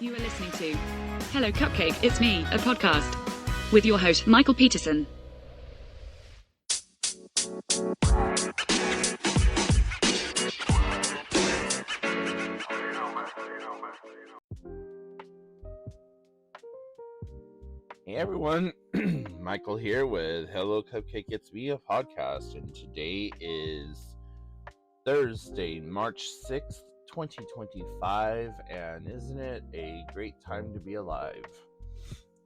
You are listening to Hello Cupcake, It's Me, a podcast with your host, Michael Peterson. Hey everyone, Michael here with Hello Cupcake, It's Me, a podcast, and today is Thursday, March 6th, 2025, and isn't it a great time to be alive?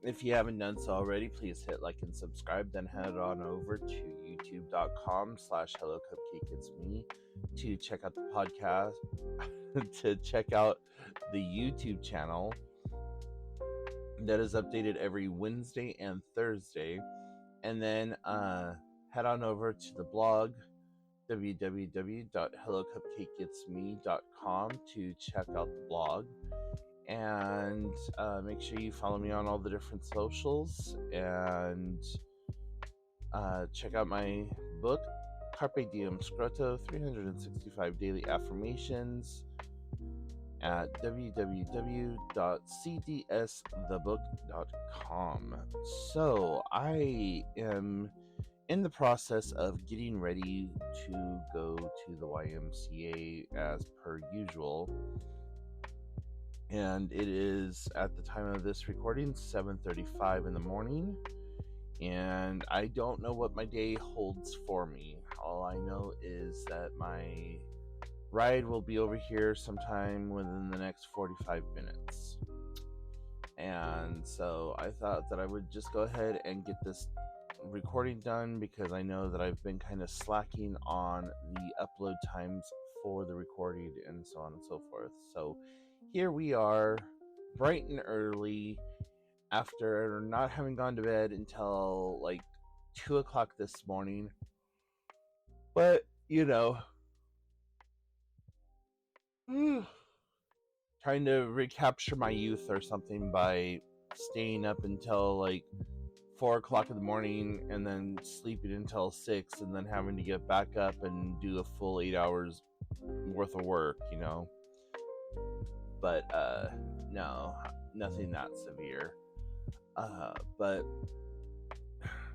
If you haven't done so already, please hit like and subscribe, then head on over to youtube.com/hellocupcakeitsme to check out the podcast, to check out the YouTube channel that is updated every Wednesday and Thursday, and then head on over to the blog www.hellocupcakeitsme.com to check out the blog, and make sure you follow me on all the different socials, and check out my book Carpe Diem Scroto 365 Daily Affirmations at www.cdsthebook.com. So I am in the process of getting ready to go to the YMCA as per usual, and it is, at the time of this recording, 7:35 in the morning, and I don't know what my day holds for me. All I know is that my ride will be over here sometime within the next 45 minutes. And so I thought that I would just go ahead and get this recording done, because I know that I've been kind of slacking on the upload times for the recording and so on and so forth. So here we are, bright and early, after not having gone to bed until like 2 o'clock this morning. But, you know, trying to recapture my youth or something by staying up until like 4 o'clock in the morning and then sleeping until 6 and then having to get back up and do a full 8 hours worth of work, you know. But no, nothing that severe. But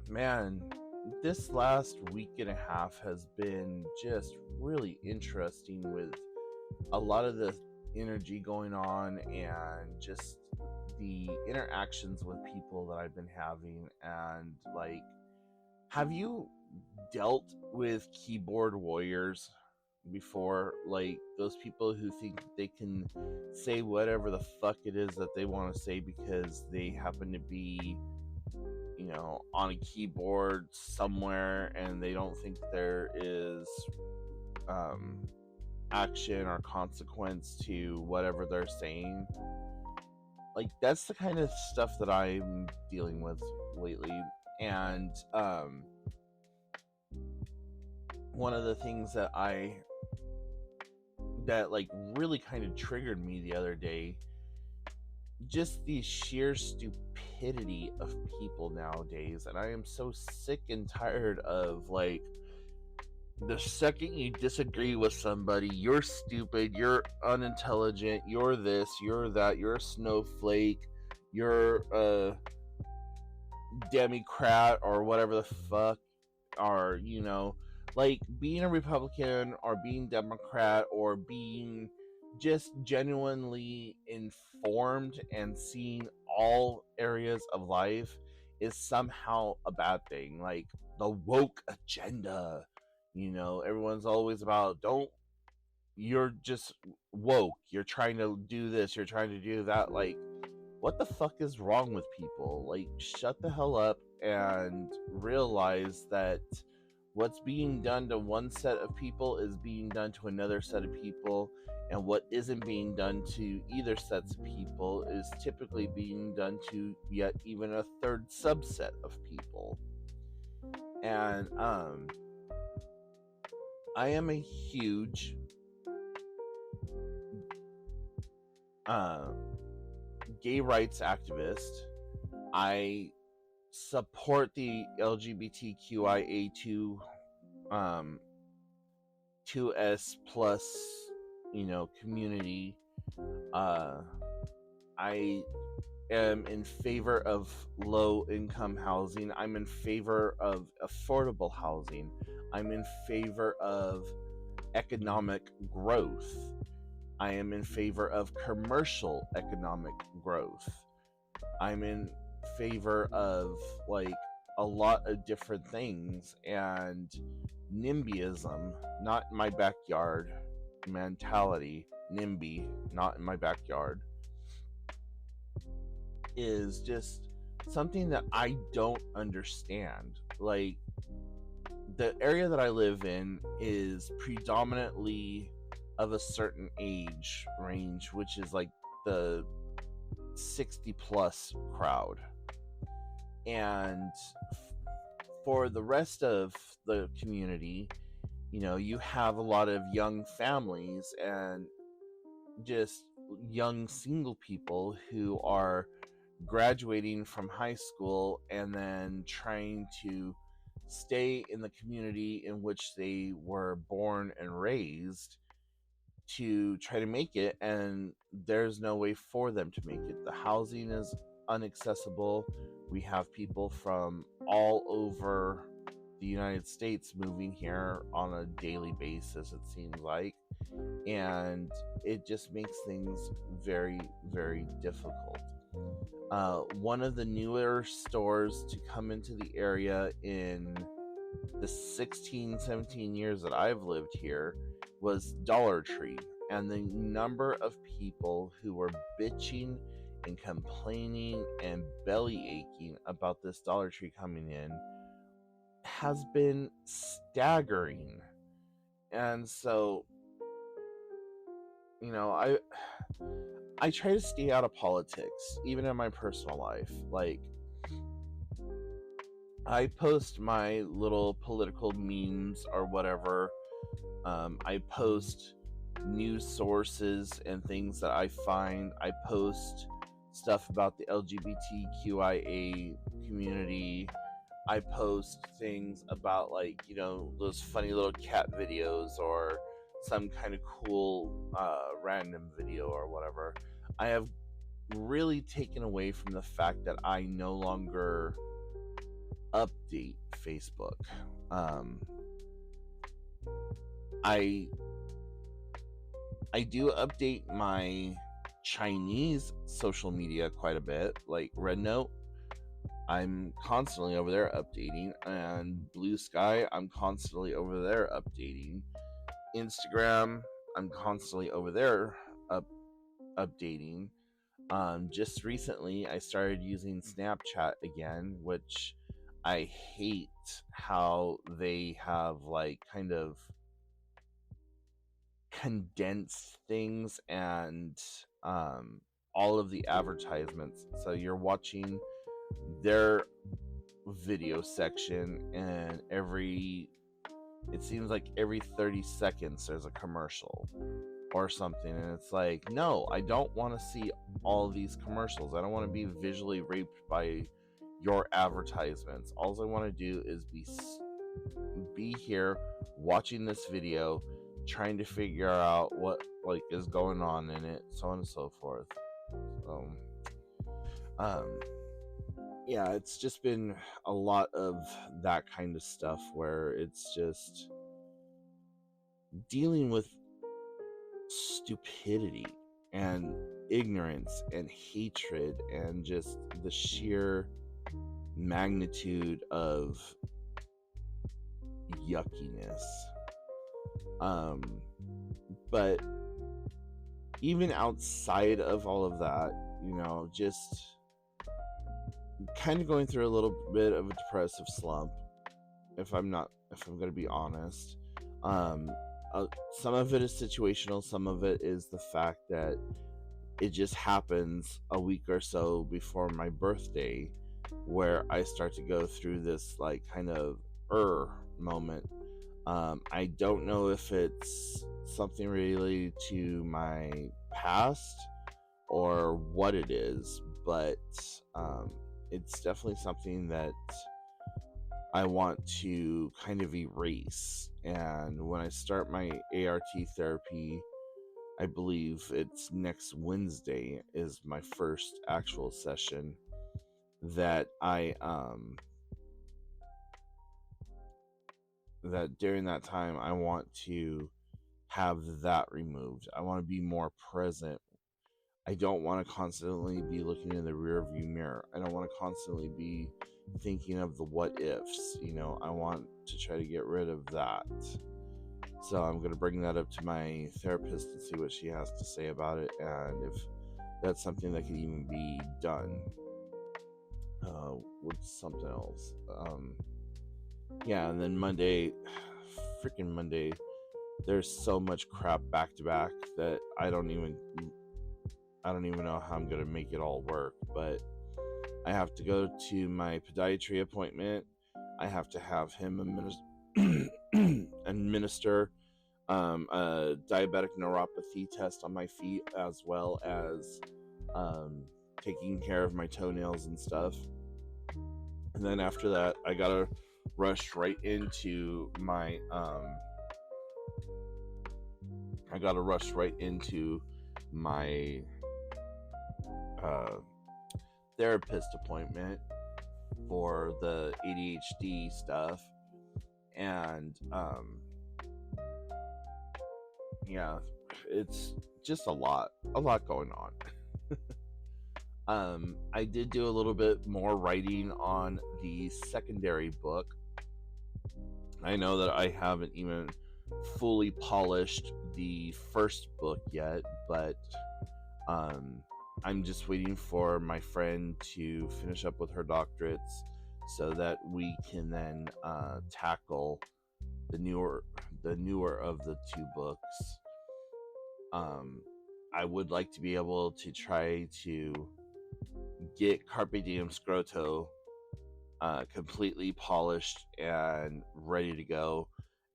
man, this last week and a half has been just really interesting, with a lot of the energy going on and just the interactions with people that I've been having. And like, have you dealt with keyboard warriors before? Like, those people who think they can say whatever the fuck it is that they want to say because they happen to be, you know, on a keyboard somewhere, and they don't think there is action or consequence to whatever they're saying. Like, that's the kind of stuff that I'm dealing with lately. And one of the things that like really kind of triggered me the other day, just the sheer stupidity of people nowadays. And I am so sick and tired of, like, the second you disagree with somebody, you're stupid, you're unintelligent, you're this, you're that, you're a snowflake, you're a Democrat, or whatever the fuck. Or, you know, like, being a Republican or being Democrat or being just genuinely informed and seeing all areas of life is somehow a bad thing. Like, the woke agenda, you know, everyone's always about, you're just woke, you're trying to do this, you're trying to do that. Like, what the fuck is wrong with people? Like, shut the hell up and realize that what's being done to one set of people is being done to another set of people, and what isn't being done to either sets of people is typically being done to yet even a third subset of people. And I am a huge gay rights activist. I support the LGBTQIA2 2S plus, you know, community. I am in favor of low income housing. I'm in favor of affordable housing. I'm in favor of economic growth. I am in favor of commercial economic growth. I'm in favor of like a lot of different things, and NIMBYism, not in my backyard mentality, NIMBY, not in my backyard, is just something that I don't understand. Like, the area that I live in is predominantly of a certain age range, which is like the 60 plus crowd. And for the rest of the community, you know, you have a lot of young families and just young single people who are graduating from high school and then trying to stay in the community in which they were born and raised to try to make it, and there's no way for them to make it. The housing is inaccessible. We have people from all over the United States moving here on a daily basis, it seems like, and it just makes things very, very difficult. One of the newer stores to come into the area in the 16, 17 years that I've lived here was Dollar Tree. And the number of people who were bitching and complaining and belly aching about this Dollar Tree coming in has been staggering. And so, you know, I try to stay out of politics, even in my personal life. Like, I post my little political memes or whatever. I post news sources and things that I find. I post stuff about the LGBTQIA community. I post things about, like, you know, those funny little cat videos or some kind of cool random video or whatever. I have really taken away from the fact that I no longer update Facebook. I do update my Chinese social media quite a bit, like RedNote. I'm constantly over there updating, and Blue Sky, I'm constantly over there updating. Instagram, I'm constantly over there updating. Just recently, I started using Snapchat again, which I hate how they have, like, kind of condensed things and all of the advertisements. So you're watching their video section, and it seems like every 30 seconds there's a commercial or something, and it's like, no, I don't want to see all these commercials. I don't want to be visually raped by your advertisements. All I want to do is be here watching this video, trying to figure out what, like, is going on in it, so on and so forth. So yeah, it's just been a lot of that kind of stuff where it's just dealing with stupidity and ignorance and hatred and just the sheer magnitude of yuckiness. But even outside of all of that, you know, just kind of going through a little bit of a depressive slump, if I'm going to be honest. Some of it is situational, some of it is the fact that it just happens a week or so before my birthday where I start to go through this, like, kind of moment. I don't know if it's something related to my past or what it is, but it's definitely something that I want to kind of erase. And when I start my ART therapy I believe it's next Wednesday is my first actual session that that during that time I want to have that removed. I want to be more present. I don't want to constantly be looking in the rear view mirror. I don't want to constantly be thinking of the what ifs. I want to try to get rid of that. So I'm going to bring that up to my therapist and see what she has to say about it, and if that's something that can even be done with something else. Yeah, and then freaking Monday, there's so much crap back to back that I don't even know how I'm gonna make it all work. But I have to go to my podiatry appointment. I have to have him administer a diabetic neuropathy test on my feet, as well as taking care of my toenails and stuff. And then after that, I gotta rush right into my therapist appointment for the ADHD stuff. And yeah, it's just a lot going on. I did do a little bit more writing on the secondary book. I know that I haven't even fully polished the first book yet, but I'm just waiting for my friend to finish up with her doctorates so that we can then tackle the newer of the two books. I would like to be able to try to get Carpe Diem Scroto completely polished and ready to go,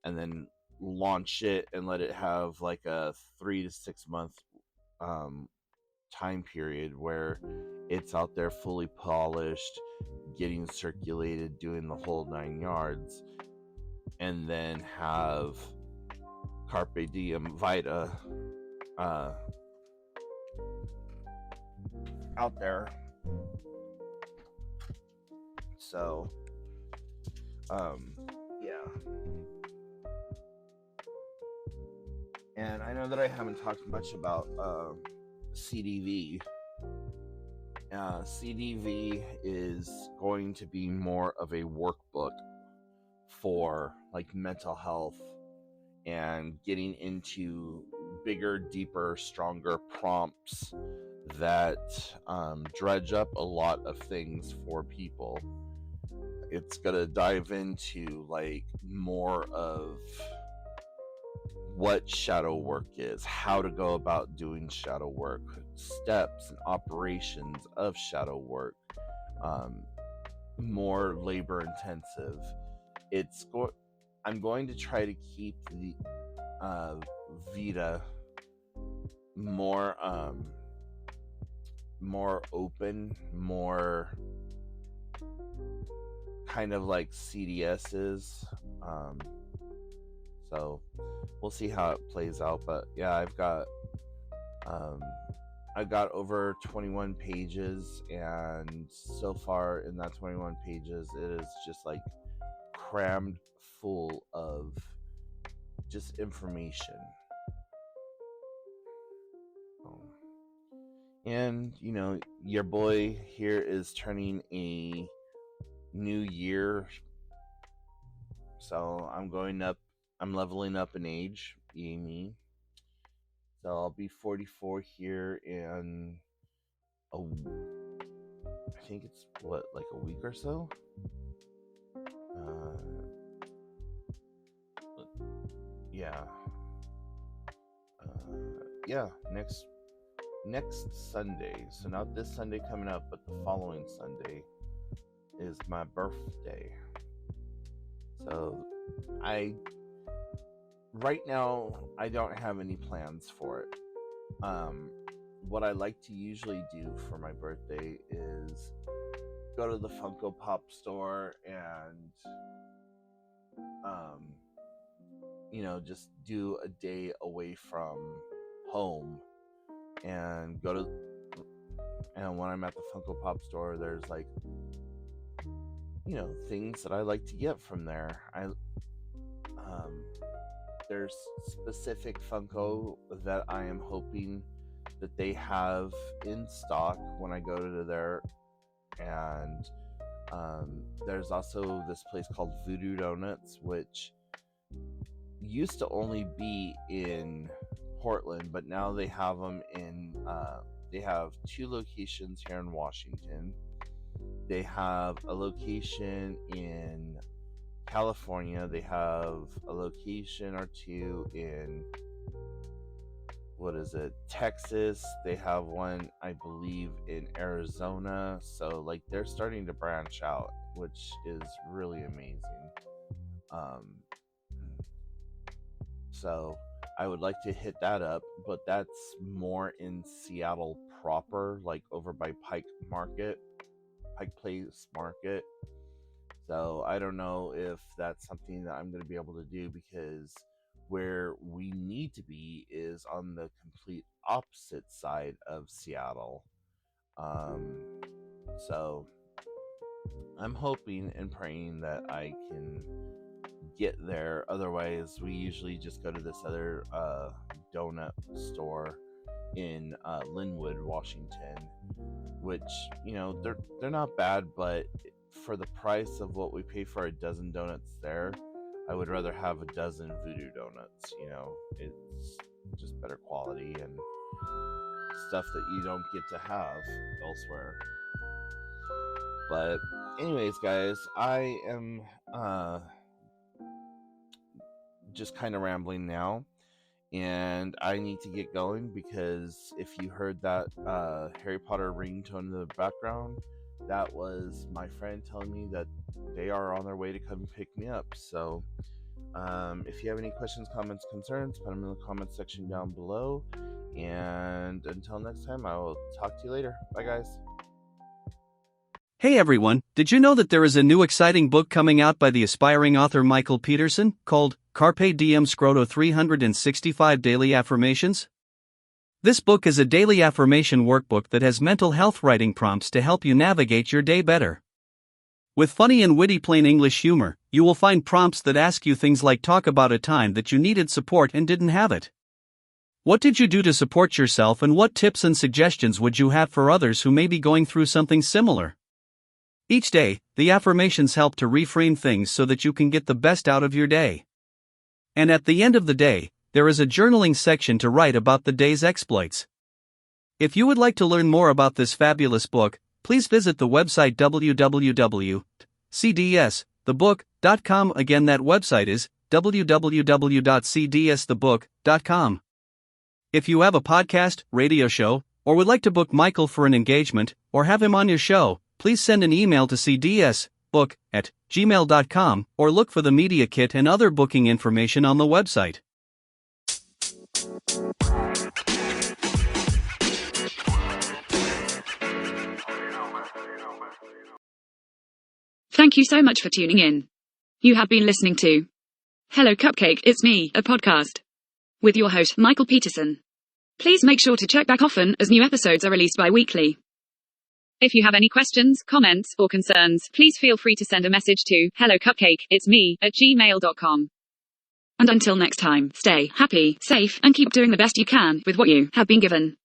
and then launch it and let it have like a 3 to 6 month time period where it's out there fully polished, getting circulated, doing the whole 9 yards, and then have Carpe Diem Vita out there. So yeah. And I know that I haven't talked much about CDV. CDV is going to be more of a workbook for like mental health and getting into bigger, deeper, stronger prompts that dredge up a lot of things for people. It's gonna dive into like more of what shadow work is, how to go about doing shadow work, steps and operations of shadow work, more labor intensive. I'm going to try to keep the Vita more open, more kind of like CDS is. So we'll see how it plays out. But yeah, I've got over 21 pages, and so far in that 21 pages, it is just like crammed full of just information. And your boy here is turning a new year, so I'm leveling up in age, yay me. So I'll be 44 here in I think it's like a week or so. Next Sunday. So not this Sunday coming up, but the following Sunday is my birthday. So right now I don't have any plans for it. What I like to usually do for my birthday is go to the Funko Pop store and just do a day away from home and go to, and when I'm at the Funko Pop store, there's like, things that I like to get from there. There's specific Funko that I am hoping that they have in stock when I go to there, and there's also this place called Voodoo Donuts, which used to only be in Portland, but now they have them in they have 2 locations here in Washington. They have a location in California. They have a location or 2 in Texas. They have one, I believe, in Arizona. So like they're starting to branch out, which is really amazing. So I would like to hit that up, but that's more in Seattle proper, like over by Pike Place Market. So I don't know if that's something that I'm going to be able to do, because where we need to be is on the complete opposite side of Seattle. So I'm hoping and praying that I can get there. Otherwise, we usually just go to this other donut store in Linwood, Washington, which, they're not bad, but for the price of what we pay for a dozen donuts there, I would rather have a dozen Voodoo Donuts. It's just better quality and stuff that you don't get to have elsewhere. But anyways, guys, I am just kind of rambling now, and I need to get going, because if you heard that Harry Potter ringtone in the background, that was my friend telling me that they are on their way to come pick me up. So if you have any questions, comments, concerns, put them in the comment section down below, and until next time, I will talk to you later. Bye, guys. Hey everyone, did you know that there is a new exciting book coming out by the aspiring author Michael Peterson, called Carpe Diem Scroto 365 Daily Affirmations? This book is a daily affirmation workbook that has mental health writing prompts to help you navigate your day better. With funny and witty plain English humor, you will find prompts that ask you things like, talk about a time that you needed support and didn't have it. What did you do to support yourself, and what tips and suggestions would you have for others who may be going through something similar? Each day, the affirmations help to reframe things so that you can get the best out of your day. And at the end of the day, there is a journaling section to write about the day's exploits. If you would like to learn more about this fabulous book, please visit the website www.cdsthebook.com. Again, that website is www.cdsthebook.com. If you have a podcast, radio show, or would like to book Michael for an engagement, or have him on your show, please send an email to cdsbook@gmail.com, or look for the media kit and other booking information on the website. Thank you so much for tuning in. You have been listening to Hello Cupcake, It's Me, a podcast with your host, Michael Peterson. Please make sure to check back often, as new episodes are released bi-weekly. If you have any questions, comments, or concerns, please feel free to send a message to hellocupcakeitsme@gmail.com. And until next time, stay happy, safe, and keep doing the best you can with what you have been given.